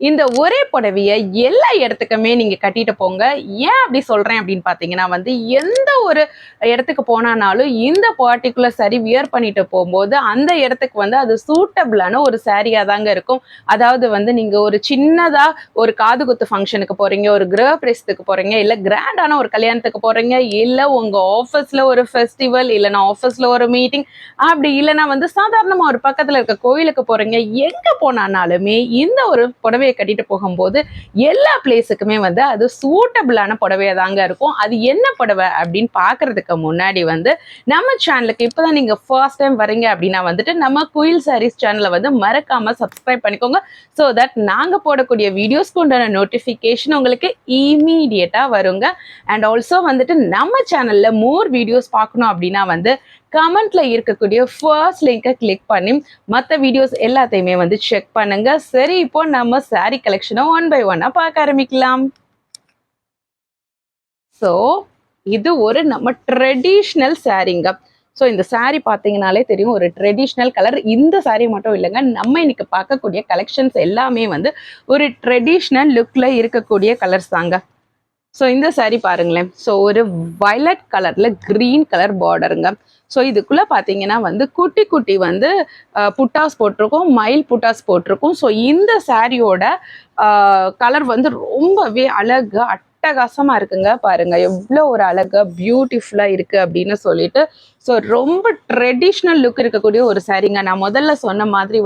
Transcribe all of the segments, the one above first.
இந்த ஒரே புடவைய எல்லா இடத்துக்குமே நீங்க கட்டிட்டு போங்க. ஏன் அப்படி சொல்றேன் அப்படின்னு பார்த்தீங்கன்னா எந்த ஒரு இடத்துக்கு போனானாலும் இந்த பர்ட்டிகுலர் சாரி வியர் பண்ணிட்டு போகும்போது அந்த இடத்துக்கு அது சூட்டபிளான ஒரு சாரியா தாங்க இருக்கும். அதாவது நீங்க ஒரு சின்னதா ஒரு காது குத்து ஃபங்க்ஷனுக்கு போறீங்க, ஒரு கிரக பிரவேசத்துக்கு போறீங்க, இல்ல கிராண்டான ஒரு கல்யாணத்துக்கு போறீங்க, இல்ல உங்க ஆஃபீஸ்ல ஒரு ஃபெஸ்டிவல், இல்லைன்னா ஆஃபீஸ்ல ஒரு மீட்டிங், அப்படி இல்லைன்னா சாதாரணமா ஒரு பக்கத்துல இருக்க கோயிலுக்கு போறீங்க, எங்க போனானாலுமே இந்த ஒரு புடவை கட்டிட்டு போகும்போது எல்லா பிளேஸுக்குமே அது சூட்டபிளான புடவையா தாங்க இருக்கும். அது என்ன புடவை அப்படின்னு பாக்குறதுக்கு முன்னாடி நம்ம சேனலுக்கு இப்பதான் நீங்க ஃபர்ஸ்ட் டைம் வரீங்க அப்படின்னா நம்ம குயில் சாரீஸ் சேனலை மறக்காம சப்ஸ்கிரைப் பண்ணிக்கோங்க. ஸோ தட் நாங்க போடக்கூடிய வீடியோஸ்க்கு உண்டான நோட்டிஃபிகேஷன் உங்களுக்கு இமீடியட்டா வருங்க. அண்ட் ஆல்சோ நம்ம சேனல்ல மோர் வீடியோஸ் பார்க்கணும் அப்படின்னா கமெண்ட்ல இருக்கக்கூடிய ஃபர்ஸ்ட் லிங்கை கிளிக் பண்ணி மற்ற வீடியோஸ் எல்லாத்தையுமே செக் பண்ணுங்க. சரி, இப்போ நம்ம சாரி கலெக்ஷனை ஒன் பை ஒன்னா பார்க்க ஆரம்பிக்கலாம். ஸோ இது ஒரு நம்ம ட்ரெடிஷ்னல் சாரீங்க. ஸோ இந்த சாரீ பார்த்தீங்கனாலே தெரியும், ஒரு ட்ரெடிஷ்னல் கலர். இந்த சாரீ மட்டும் இல்லைங்க, நம்ம இன்னைக்கு பார்க்கக்கூடிய கலெக்ஷன்ஸ் எல்லாமே ஒரு ட்ரெடிஷ்னல் லுக்ல இருக்கக்கூடிய கலர்ஸ் தாங்க. ஸோ இந்த சாரீ பாருங்களேன். ஸோ ஒரு வயலட் கலர்ல கிரீன் கலர் பார்டருங்க. ஸோ இதுக்குள்ள பார்த்தீங்கன்னா குட்டி குட்டி புட்டாஸ் போட்டிருக்கோம், மயில் புட்டாஸ் போட்டிருக்கோம். ஸோ இந்த சாரியோட கலர் ரொம்பவே அழகு அட்டகாசமா இருக்குங்க. பாருங்க எவ்வளோ ஒரு அழகா பியூட்டிஃபுல்லா இருக்கு அப்படின்னு சொல்லிட்டு. ஸோ ரொம்ப ட்ரெடிஷ்னல் லுக் இருக்கக்கூடிய ஒரு சாரீங்க. நான் முதல்ல சொன்ன மாதிரி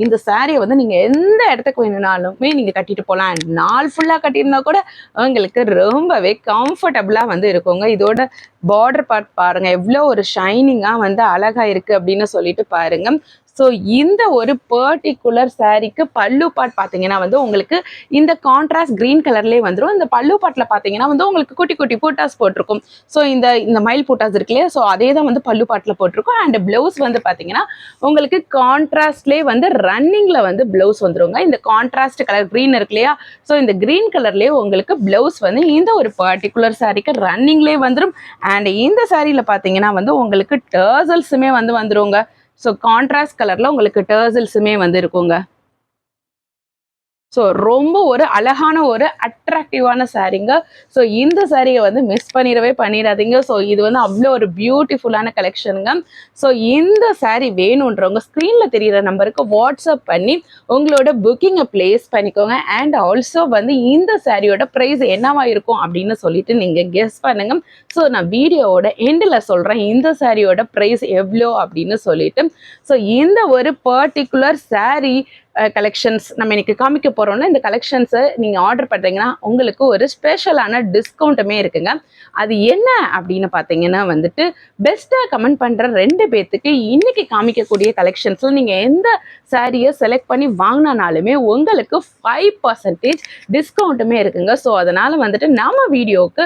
இந்த சாரியை நீங்க எந்த இடத்துக்கு வேணும்னாலுமே நீங்க கட்டிட்டு போகலாம். நாள் ஃபுல்லா கட்டியிருந்தா கூட உங்களுக்கு ரொம்பவே கம்ஃபர்டபுளா இருக்குங்க. இதோட பார்டர் பார்ட் பாருங்க எவ்வளோ ஒரு ஷைனிங்கா அழகா இருக்கு அப்படின்னு சொல்லிட்டு பாருங்க. ஸோ இந்த ஒரு பர்டிகுலர் சாரீக்கு பல்லு பாட் பார்த்தீங்கன்னா உங்களுக்கு இந்த கான்ட்ராஸ்ட் கிரீன் கலர்லேயே வந்துடும். இந்த பல்லு பாட்டில் பார்த்தீங்கன்னா உங்களுக்கு குட்டி குட்டி பூட்டாஸ் போட்டிருக்கும். ஸோ இந்த மயில் பூட்டாஸ் இருக்கு இல்லையா, ஸோ அதே தான் பல்லு பாட்டில் போட்டிருக்கும். அண்ட் பிளவுஸ் பார்த்தீங்கன்னா உங்களுக்கு கான்ட்ராஸ்ட்லேயே ரன்னிங்கில் பிளவுஸ் வந்துருங்க. இந்த கான்ட்ராஸ்ட் கலர் கிரீன் இருக்கு இல்லையா, ஸோ இந்த கிரீன் கலர்லேயே உங்களுக்கு பிளவுஸ் இந்த ஒரு பர்டிகுலர் சாரீக்கு ரன்னிங்லேயே வந்துடும். அண்ட் இந்த சாரியில் பார்த்தீங்கன்னா உங்களுக்கு டர்சல்ஸுமே வந்துருங்க. ஸோ கான்ட்ராஸ்ட் கலர்ல உங்களுக்கு டர்சல்ஸுமே இருக்குங்க. ஸோ ரொம்ப ஒரு அழகான ஒரு அட்ராக்டிவான சாரீங்க. ஸோ இந்த சாரியை மிஸ் பண்ணிடாதீங்க. ஸோ இது அவ்வளோ ஒரு பியூட்டிஃபுல்லான கலெக்ஷனுங்க. ஸோ இந்த சாரீ வேணுன்றவங்க ஸ்க்ரீனில் தெரிகிற நம்பருக்கு வாட்ஸ்அப் பண்ணி உங்களோட புக்கிங்கை பிளேஸ் பண்ணிக்கோங்க. அண்ட் ஆல்சோ இந்த சாரியோட ப்ரைஸ் என்னவா இருக்கும் அப்படின்னு சொல்லிட்டு நீங்கள் கெஸ் பண்ணுங்க. ஸோ நான் வீடியோவோட எண்டில் சொல்கிறேன் இந்த சாரியோட ப்ரைஸ் எவ்வளோ அப்படின்னு சொல்லிட்டு. ஸோ இந்த ஒரு பர்டிகுலர் சாரீ கலெக்ஷன்ஸ் நம்ம இன்னைக்கு காமிக்க போறோம்னா இந்த கலெக்ஷன்ஸை நீங்க ஆர்டர் பண்றீங்கன்னா உங்களுக்கு ஒரு ஸ்பெஷலான டிஸ்கவுண்ட்டுமே இருக்குங்க. அது என்ன அப்படின்னு பார்த்தீங்கன்னா பெஸ்டா கமெண்ட் பண்ற 2 பேர்த்துக்கு இன்னைக்கு காமிக்கக்கூடிய கலெக்ஷன்ஸ்ல நீங்க எந்த சாரியை செலக்ட் பண்ணி வாங்கினாலுமே உங்களுக்கு 5% டிஸ்கவுண்ட்டுமே இருக்குங்க. ஸோ அதனால நம்ம வீடியோவுக்கு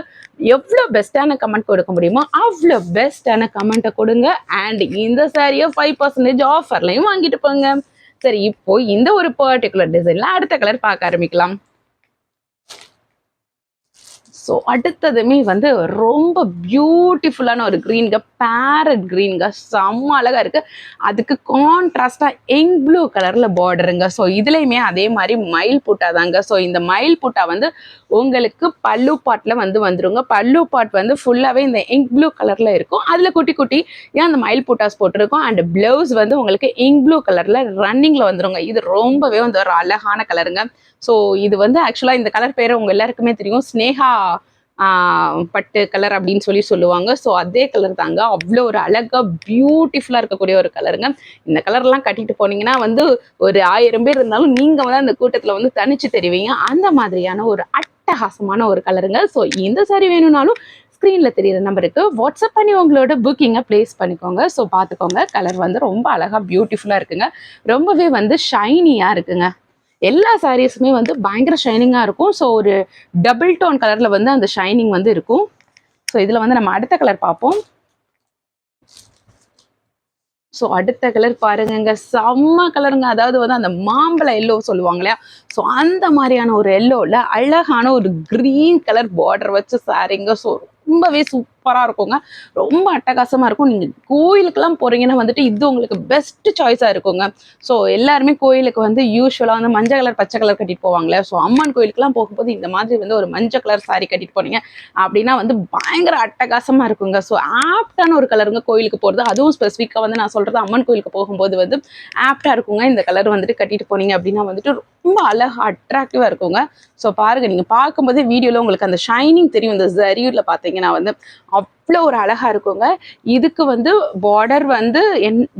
எவ்வளோ பெஸ்டான கமெண்ட் கொடுக்க முடியுமோ அவ்வளோ பெஸ்டான கமெண்ட்டை கொடுங்க. அண்ட் இந்த சாரியை 5% ஆஃபர்லையும் வாங்கிட்டு போங்க. சரி, இப்போ இந்த ஒரு பர்டிகுலர் டிசைன்ல அடுத்த கலர் பார்க்க ஆரம்பிக்கலாம். ஸோ அடுத்ததுமே ரொம்ப பியூட்டிஃபுல்லான ஒரு க்ரீன்க, பேரட் க்ரீன்க, செம்ம அழகாக இருக்குது. அதுக்கு கான்ட்ராஸ்டாக யங் ப்ளூ கலரில் பார்டருங்க. ஸோ இதுலேயுமே அதே மாதிரி மயில் புட்டா தாங்க. ஸோ இந்த மயில் புட்டா உங்களுக்கு பல்லு பாட்டில் வந்துருங்க. பல்லு பாட் ஃபுல்லாகவே இந்த யங் ப்ளூ கலரில் இருக்கும். அதில் குட்டி குட்டி ஏன் அந்த மயில் புட்டாஸ் போட்டிருக்கும். அண்ட் பிளவுஸ் உங்களுக்கு யங் ப்ளூ கலரில் ரன்னிங்கில் வந்துருங்க. இது ரொம்பவே ஒரு அழகான கலருங்க. ஸோ இது ஆக்சுவலாக இந்த கலர் பேர் உங்க எல்லாருக்குமே தெரியும், ஸ்னேகா பட்டு கலர் அப்படின்னு சொல்லுவாங்க. ஸோ அதே கலர் தாங்க. அவ்வளோ ஒரு அழகா பியூட்டிஃபுல்லாக இருக்கக்கூடிய ஒரு கலருங்க. இந்த கலர்லாம் கட்டிட்டு போனீங்கன்னா ஒரு 1000 பேர் இருந்தாலும் நீங்க அந்த கூட்டத்தில் தனிச்சு தெரிவிங்க. அந்த மாதிரியான ஒரு அட்டகாசமான ஒரு கலருங்க. ஸோ இந்த சாரி வேணும்னாலும் ஸ்க்ரீனில் தெரியுற நம்பருக்கு வாட்ஸ்அப் பண்ணி உங்களோட புக்கிங்கை பிளேஸ் பண்ணிக்கோங்க. ஸோ பார்த்துக்கோங்க, கலர் ரொம்ப அழகாக பியூட்டிஃபுல்லாக இருக்குங்க. ரொம்பவே ஷைனியாக இருக்குங்க. எல்லா சாரீஸுமே பயங்கர ஷைனிங்காக இருக்கும். ஸோ ஒரு டபுள் டோன் கலரில் அந்த ஷைனிங் இருக்கும். ஸோ இதில் நம்ம அடுத்த கலர் பார்ப்போம். ஸோ அடுத்த கலர் பாருங்க, செம்ம கலருங்க. அதாவது அந்த மாம்பழ எல்லோ சொல்லுவாங்க இல்லையா, ஸோ அந்த மாதிரியான ஒரு எல்லோவில் அழகான ஒரு க்ரீன் கலர் பார்டர் வச்ச சாரீங்க. ஸோ ரொம்பவே சூப்பராக இருக்குங்க. ரொம்ப அட்டகாசமாக இருக்கும். நீங்கள் கோயிலுக்கெல்லாம் போகிறீங்கன்னா வந்துட்டு இது உங்களுக்கு பெஸ்ட் சாய்ஸாக இருக்குங்க. ஸோ எல்லாருமே கோயிலுக்கு வந்து யூஸ்வலாக வந்து மஞ்சள் கலர் பச்சை கலர் கட்டிட்டு போவாங்களே. ஸோ அம்மன் கோயிலுக்குலாம் போகும்போது இந்த மாதிரி வந்து ஒரு மஞ்சள் கலர் சாரி கட்டிட்டு போனீங்க அப்படின்னா வந்து பயங்கர அட்டகாசமாக இருக்குங்க. ஸோ ஆப்டான ஒரு கலருங்க கோயிலுக்கு போகிறது. அதுவும் ஸ்பெசிஃபிக்காக வந்து நான் சொல்கிறது அம்மன் கோயிலுக்கு போகும்போது வந்து ஆப்டாக இருக்குங்க. இந்த கலர் வந்துட்டு கட்டிட்டு போனீங்க அப்படின்னா வந்துட்டு ரொம்ப அழகாக அட்ராக்டிவாக இருக்குங்க. ஸோ பாருங்கள், நீங்கள் பார்க்கும்போது வீடியோவில் உங்களுக்கு அந்த ஷைனிங் தெரியும். இந்த ஜரியூரில் பார்த்தீங்கன்னா வந்து அவ்வளோ ஒரு அழகாக இருக்குங்க. இதுக்கு வந்து பார்டர் வந்து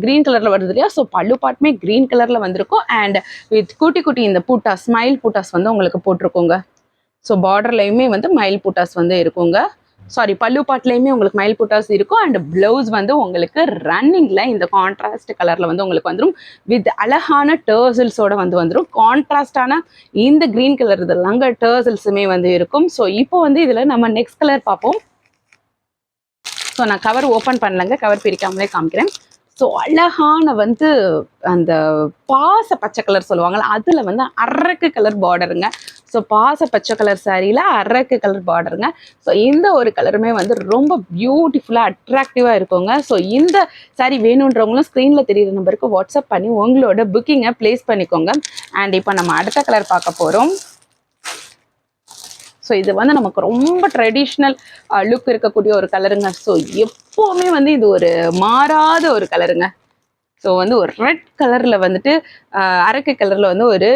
க்ரீன் கலரில் வருது இல்லையா. ஸோ பல்லு பாட்டுமே க்ரீன் கலரில் வந்திருக்கும். அண்ட் வித் குட்டி குட்டி இந்த பூட்டாஸ் ஸ்மைல் பூட்டாஸ் வந்து உங்களுக்கு போட்டிருக்கோங்க. ஸோ பார்டர்லையுமே வந்து மயில் பூட்டாஸ் வந்து இருக்குங்க. சாரி, பல்லு பாட்லேயுமே உங்களுக்கு மயில் புட்டாஸ் இருக்கும். அண்ட் பிளவுஸ் வந்து உங்களுக்கு ரன்னிங்கில் இந்த கான்ட்ராஸ்ட் கலரில் வந்து உங்களுக்கு வந்துடும். வித் அழகான டர்சல்ஸோட வந்து வந்துடும். கான்ட்ராஸ்டான இந்த க்ரீன் கலர் இதெல்லாங்க டர்சல்ஸுமே வந்து இருக்கும். ஸோ இப்போ வந்து இதில் நம்ம நெக்ஸ்ட் கலர் பார்ப்போம். ஸோ நான் கவர் ஓப்பன் பண்ணலங்க, கவர் பிரிக்காமலே காமிக்கிறேன். ஸோ அழகான வந்து அந்த பாச பச்சை கலர் சொல்லுவாங்கள்ல, அதில் வந்து அரக்கு கலர் பார்டருங்க. ஸோ பாச பச்சை கலர் சாரியில் அரக்கு கலர் பார்டருங்க. ஸோ இந்த ஒரு கலருமே வந்து ரொம்ப பியூட்டிஃபுல்லாக அட்ராக்டிவாக இருக்குங்க. ஸோ இந்த சாரி வேணுன்றவங்களும் ஸ்க்ரீனில் தெரியுற நம்பருக்கு வாட்ஸ்அப் பண்ணி உங்களோட புக்கிங்கை ப்ளேஸ் பண்ணிக்கோங்க. அண்ட் இப்போ நம்ம அடுத்த கலர் பார்க்க போகிறோம். ஸோ இது வந்து நமக்கு ரொம்ப ட்ரெடிஷ்னல் லுக் இருக்கக்கூடிய ஒரு கலருங்க. ஸோ எப்போவுமே வந்து இது ஒரு மாறாத ஒரு கலருங்க. ஸோ வந்து ஒரு ரெட் கலரில் வந்துட்டு அரக்கு கலரில் வந்து ஒரு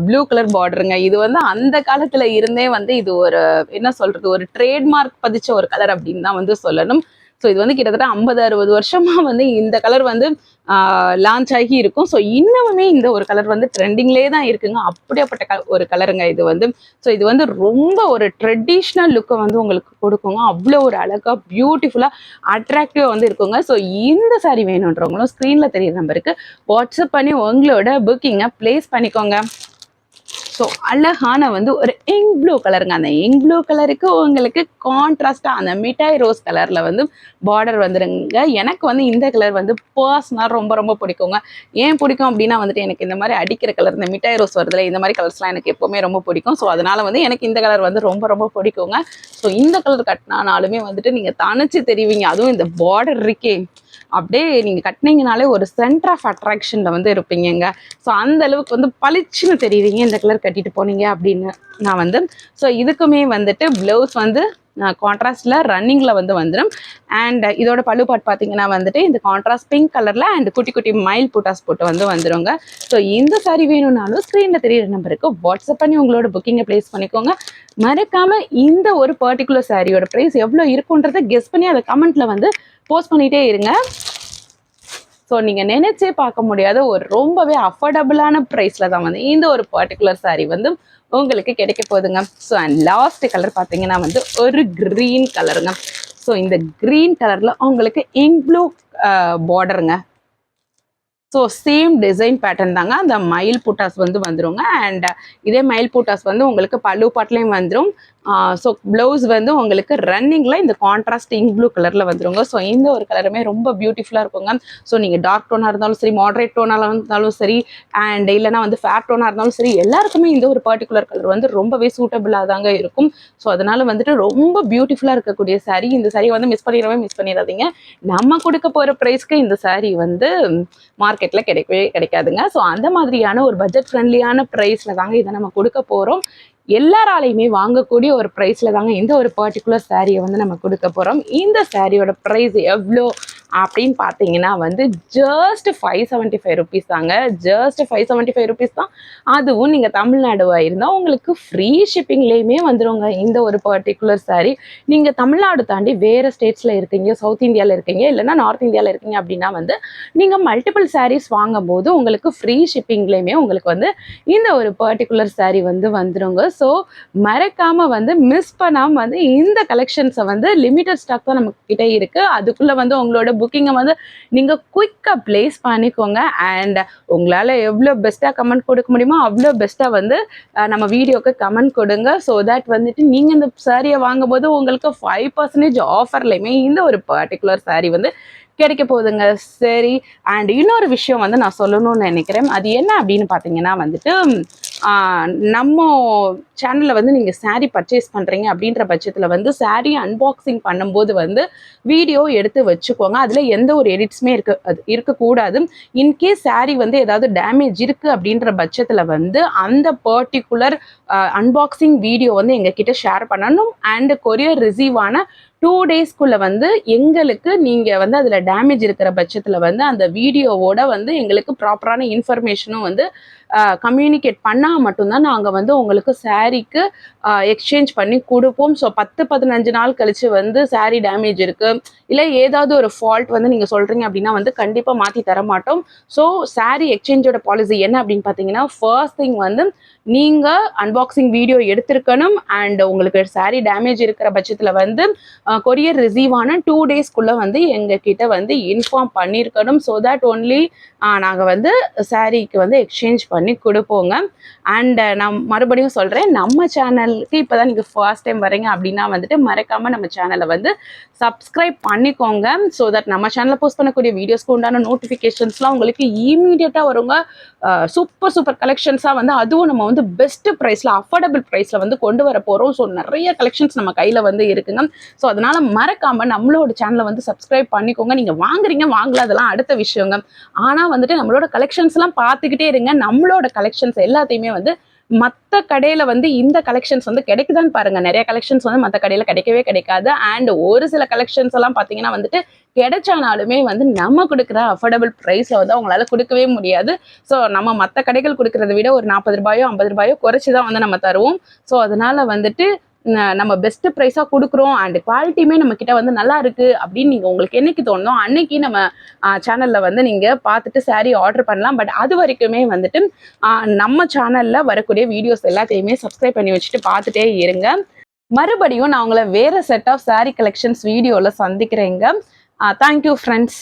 ப்ளூ கலர் பார்டருங்க. இது வந்து அந்த காலத்தில் இருந்தே வந்து இது ஒரு என்ன சொல்கிறது, ஒரு ட்ரேட்மார்க் பதிச்ச ஒரு கலர் அப்படின்னு தான் வந்து சொல்லணும். ஸோ இது வந்து கிட்டத்தட்ட 50-60 வருஷமாக வந்து இந்த கலர் வந்து லான்ச் ஆகி இருக்கும். ஸோ இன்னமுமே இந்த ஒரு கலர் வந்து ட்ரெண்டிங்லேயே தான் இருக்குங்க. அப்படியாப்பட்ட ஒரு கலருங்க இது வந்து. ஸோ இது வந்து ரொம்ப ஒரு ட்ரெடிஷ்னல் லுக்கை வந்து உங்களுக்கு கொடுக்குங்க. அவ்வளோ ஒரு அழகாக பியூட்டிஃபுல்லாக அட்ராக்டிவாக வந்து இருக்குங்க. ஸோ இந்த சாரி வேணுன்றவங்களும் ஸ்க்ரீனில் தெரியுற நம்பருக்கு வாட்ஸ்அப் பண்ணி உங்களோட புக்கிங்கை ப்ளேஸ் பண்ணிக்கோங்க. ஸோ அழகான வந்து ஒரு இங்க் ப்ளூ கலருங்க. அந்த இங்க் ப்ளூ கலருக்கு உங்களுக்கு கான்ட்ராஸ்டாக அந்த மிட்டாய் ரோஸ் கலரில் வந்து பார்டர் வந்துடுங்க. எனக்கு வந்து இந்த கலர் வந்து பர்சனலாக ரொம்ப ரொம்ப பிடிக்குங்க. ஏன் பிடிக்கும் அப்படின்னா வந்துட்டு எனக்கு இந்த மாதிரி அடிக்கிற கலர், இந்த மிட்டாய் ரோஸ் வருதுல, இந்த மாதிரி கலர்ஸ்லாம் எனக்கு எப்போவுமே ரொம்ப பிடிக்கும். ஸோ அதனால் வந்து எனக்கு இந்த கலர் வந்து ரொம்ப ரொம்ப பிடிக்குங்க. ஸோ இந்த கலர் கட்டினாலுமே வந்துட்டு நீங்கள் தனிச்சு தெரிவிங்க. அதுவும் இந்த பார்டர் இருக்கே, அப்படியே நீங்கள் கட்டினீங்கனாலே ஒரு சென்டர் ஆஃப் அட்ராக்ஷனில் வந்து இருப்பீங்க. ஸோ அந்த அளவுக்கு வந்து பளிச்சுன்னு தெரியுவீங்க இந்த கலர் கட்டிட்டு போனீங்க அப்படின்னு நான் வந்து. ஸோ இதுக்குமே வந்துட்டு ப்ளவுஸ் வந்து கான்ட்ராஸ்டில் ரன்னிங்கில் வந்து வந்துடும். அண்ட் இதோட பல்லு பாட் பார்த்தீங்கன்னா வந்துட்டு இந்த கான்ட்ராஸ்ட் பிங்க் கலரில் அண்ட் குட்டி குட்டி மயில் புட்டாஸ் போட்டு வந்து வந்துடுங்க. ஸோ இந்த சாரி வேணும்னாலும் ஸ்க்ரீனில் தெரியுற நம்பருக்கு வாட்ஸ்அப் பண்ணி உங்களோட புக்கிங்கை ப்ளேஸ் பண்ணிக்கோங்க. மறக்காமல் இந்த ஒரு பர்டிகுலர் சாரியோட ப்ரைஸ் எவ்வளோ இருக்குன்றதை கெஸ் பண்ணி அதை கமெண்ட்டில் வந்து போஸ்ட் பண்ணிகிட்டே இருங்க. ஸோ நீங்கள் நினைச்சே பார்க்க முடியாத ஒரு ரொம்பவே அஃபோர்டபுளான ப்ரைஸில் தான் வந்து இந்த ஒரு பர்டிகுலர் சாரி வந்து உங்களுக்கு கிடைக்க போகுதுங்க. ஸோ அண்ட் லாஸ்ட் கலர் பார்த்தீங்கன்னா வந்து ஒரு க்ரீன் கலருங்க. ஸோ இந்த க்ரீன் கலரில் உங்களுக்கு இங்க் ப்ளூ பார்டருங்க. ஸோ சேம் டிசைன் பேட்டர்ன் தாங்க. அந்த மயில் புட்டாஸ் வந்து வந்துருங்க. அண்ட் இதே மயில் புட்டாஸ் வந்து உங்களுக்கு பல்லு பாட்லேயும் வந்துடும். ஸோ ப்ளவுஸ் வந்து உங்களுக்கு ரன்னிங்கில் இந்த கான்ட்ராஸ்ட் இங்க் ப்ளூ கலரில் வந்துருங்க. ஸோ இந்த ஒரு கலருமே ரொம்ப பியூட்டிஃபுல்லாக இருக்குங்க. ஸோ நீங்கள் டார்க் டோனாக இருந்தாலும் சரி, மாடரேட் டோனாக இருந்தாலும் சரி, அண்ட் இல்லைனா வந்து ஃபேர் டோனாக இருந்தாலும் சரி, எல்லாருக்குமே இந்த ஒரு பர்டிகுலர் கலர் வந்து ரொம்பவே சூட்டபிளாக தாங்க இருக்கும். ஸோ அதனால் வந்துட்டு ரொம்ப பியூட்டிஃபுல்லாக இருக்கக்கூடிய சாரீ. இந்த சாரீ வந்து மிஸ் பண்ணிடாதீங்க. நம்ம கொடுக்க போகிற ப்ரைஸ்க்கு இந்த சாரீ வந்து மார்க்கெட்டில் கிடைக்கவே கிடைக்காதுங்க. ஸோ அந்த மாதிரியான ஒரு பட்ஜெட் ஃப்ரெண்ட்லியான ப்ரைஸில் தாங்க இதை நம்ம கொடுக்க போகிறோம். எல்லாராலையுமே வாங்கக்கூடிய ஒரு ப்ரைஸில் தாங்க இந்த ஒரு பர்டிகுலர் சாரியை வந்து நம்ம கொடுக்க போகிறோம். இந்த சாரியோட ப்ரைஸ் எவ்வளோ அப்படின்னு பார்த்தீங்கன்னா வந்து ஜஸ்ட் 575 ருபீஸ் தாங்க. ஜஸ்ட் 575 ருபீஸ் தான். அதுவும் நீங்கள் தமிழ்நாடுவாக இருந்தால் உங்களுக்கு ஃப்ரீ ஷிப்பிங்லேயுமே வந்துடுங்க இந்த ஒரு பர்டிகுலர் சாரி. நீங்கள் தமிழ்நாடு தாண்டி வேறு ஸ்டேட்ஸில் இருக்கீங்க, சவுத் இந்தியாவில் இருக்கீங்க, இல்லைனா நார்த் இந்தியாவில் இருக்கீங்க அப்படின்னா வந்து நீங்கள் மல்டிபிள் சாரீஸ் வாங்கும்போது உங்களுக்கு ஃப்ரீ ஷிப்பிங்லேயுமே உங்களுக்கு வந்து இந்த ஒரு பர்டிகுலர் சாரி வந்து வந்துடுங்க. ஸோ மறக்காமல் வந்து மிஸ் பண்ணாமல் வந்து இந்த கலெக்ஷன்ஸை வந்து லிமிட்டட் ஸ்டாக் தான் நம்மக்கிட்ட இருக்குது. அதுக்குள்ளே வந்து உங்களோட புக்கிங்கை வந்து நீங்கள் குயிக்காக ப்ளேஸ் பண்ணிக்கோங்க. அண்ட் உங்களால் எவ்வளோ பெஸ்ட்டாக கமெண்ட் கொடுக்க முடியுமோ அவ்வளோ பெஸ்ட்டாக வந்து நம்ம வீடியோவுக்கு கமெண்ட் கொடுங்க. ஸோ தட் வந்துட்டு நீங்கள் இந்த சாரியை வாங்கும்போது உங்களுக்கு 5% ஆஃபர்லையுமே இந்த ஒரு பர்டிகுலர் சாரி வந்து கிடைக்க போகுதுங்க. சரி, அண்ட் இன்னொரு விஷயம் வந்து நான் சொல்லணும்னு நினைக்கிறேன். அது என்ன அப்படின்னு பார்த்தீங்கன்னா வந்துட்டு நம்ம சேனலில் வந்து நீங்கள் saree பர்ச்சேஸ் பண்ணுறீங்க அப்படின்ற பட்சத்தில் வந்து saree அன்பாக்சிங் பண்ணும்போது வந்து வீடியோ எடுத்து வச்சுக்கோங்க. அதில் எந்த ஒரு எடிட்ஸுமே இருக்கக்கூடாது. இன்கேஸ் saree வந்து ஏதாவது டேமேஜ் இருக்குது அப்படின்ற பட்சத்தில் வந்து அந்த பர்டிகுலர் அன்பாக்சிங் வீடியோ வந்து எங்ககிட்ட ஷேர் பண்ணணும். அண்ட் கொரியர் ரிசீவ் ஆன 2 டேஸ்க்குள்ளே வந்து எங்களுக்கு நீங்கள் வந்து அதில் டேமேஜ் இருக்கிற பட்சத்தில் வந்து அந்த வீடியோவோட வந்து எங்களுக்கு ப்ராப்பரான இன்ஃபர்மேஷனும் வந்து கம்யூனிகேட் பண்ணால் மட்டும்தான் நாங்கள் வந்து உங்களுக்கு சாரீக்கு எக்ஸ்சேஞ்ச் பண்ணி கொடுப்போம். ஸோ 10-15 நாள் கழித்து வந்து சாரீ டேமேஜ் இருக்குது இல்லை ஏதாவது ஒரு ஃபால்ட் வந்து நீங்கள் சொல்கிறீங்க அப்படின்னா வந்து கண்டிப்பாக மாற்றி தர மாட்டோம். ஸோ சாரீ எக்ஸ்சேஞ்சோட பாலிசி என்ன அப்படின்னு பார்த்தீங்கன்னா, ஃபர்ஸ்ட் திங் வந்து நீங்கள் அன்பாக்சிங் வீடியோ எடுத்திருக்கணும். அண்ட் உங்களுக்கு சாரீ டேமேஜ் இருக்கிற பட்சத்தில் வந்து கொரியர் ரிசீவ் ஆன 2 டேஸ்க்குள்ளே வந்து எங்ககிட்ட வந்து இன்ஃபார்ம் பண்ணியிருக்கணும். ஸோ தட் ஒன்லி நாங்கள் வந்து சாரீக்கு வந்து எக்ஸ்சேஞ்ச் பண்ணி கொடுப்போங்க. அண்ட் நான் மறுபடியும் சொல்கிறேன், நம்ம சேனலுக்கு இப்போ தான் நீங்கள் ஃபர்ஸ்ட் டைம் வரீங்க அப்படின்னா வந்துட்டு மறக்காமல் நம்ம சேனலை வந்து சப்ஸ்கிரைப் பண்ணிக்கோங்க. ஸோ தட் நம்ம சேனலில் போஸ்ட் பண்ணக்கூடிய வீடியோஸ்க்கு உண்டான நோட்டிஃபிகேஷன்ஸ்லாம் உங்களுக்கு இமீடியட்டாக வருங்க. சூப்பர் கலெக்ஷன்ஸாக வந்து அதுவும் நம்ம வந்து பெஸ்ட் ப்ரைஸில் அஃபோர்டபுள் ப்ரைஸில் வந்து கொண்டு வர போகிறோம். ஸோ நிறைய கலெக்ஷன்ஸ் நம்ம கையில் வந்து இருக்குங்க. ஸோ அதனால் மறக்காமல் நம்மளோட சேனலை வந்து சப்ஸ்கிரைப் பண்ணிக்கோங்க. நீங்கள் வாங்குறீங்க வாங்கல அதெல்லாம் அடுத்த விஷயங்க. ஆனால் வந்துட்டு நம்மளோட கலெக்ஷன்ஸ்லாம் பார்த்துக்கிட்டே இருங்க. நம்மளோட கலெக்ஷன்ஸ் எல்லாத்தையுமே வந்து மற்ற கடையில் வந்து இந்த கலெக்ஷன்ஸ் வந்து கிடைக்குதான்னு பாருங்கள். நிறைய கலெக்ஷன்ஸ் வந்து மற்ற கடையில் கிடைக்கவே கிடைக்காது. அண்ட் ஒரு சில கலெக்ஷன்ஸ் எல்லாம் பார்த்தீங்கன்னா வந்துட்டு கிடைச்சானாலுமே வந்து நம்ம கொடுக்குற அஃபோர்டபுள் ப்ரைஸில் வந்து அவங்களால கொடுக்கவே முடியாது. ஸோ நம்ம மற்ற கடைகள் கொடுக்குறத விட ஒரு 40 ரூபாயோ 50 ரூபாயோ குறைச்சி தான் வந்து நம்ம தருவோம். ஸோ அதனால் வந்துட்டு நம்ம பெஸ்ட் ப்ரைஸாக கொடுக்குறோம் அண்ட் குவாலிட்டியுமே நம்ம கிட்ட வந்து நல்லா இருக்கு அப்படின்னு நீங்கள் உங்களுக்கு என்னைக்கு தோணுதோ அன்னைக்கு நம்ம சேனலில் வந்து நீங்கள் பார்த்துட்டு சாரீ ஆர்டர் பண்ணலாம். பட் அது வரைக்குமே வந்துட்டு நம்ம சேனலில் வரக்கூடிய வீடியோஸ் எல்லாத்தையுமே சப்ஸ்கிரைப் பண்ணி வச்சுட்டு பார்த்துட்டே இருங்க. மறுபடியும் நான் உங்களை வேறு செட் ஆஃப் சாரீ கலெக்ஷன்ஸ் வீடியோவில் சந்திக்கிறேங்க. Thank you friends.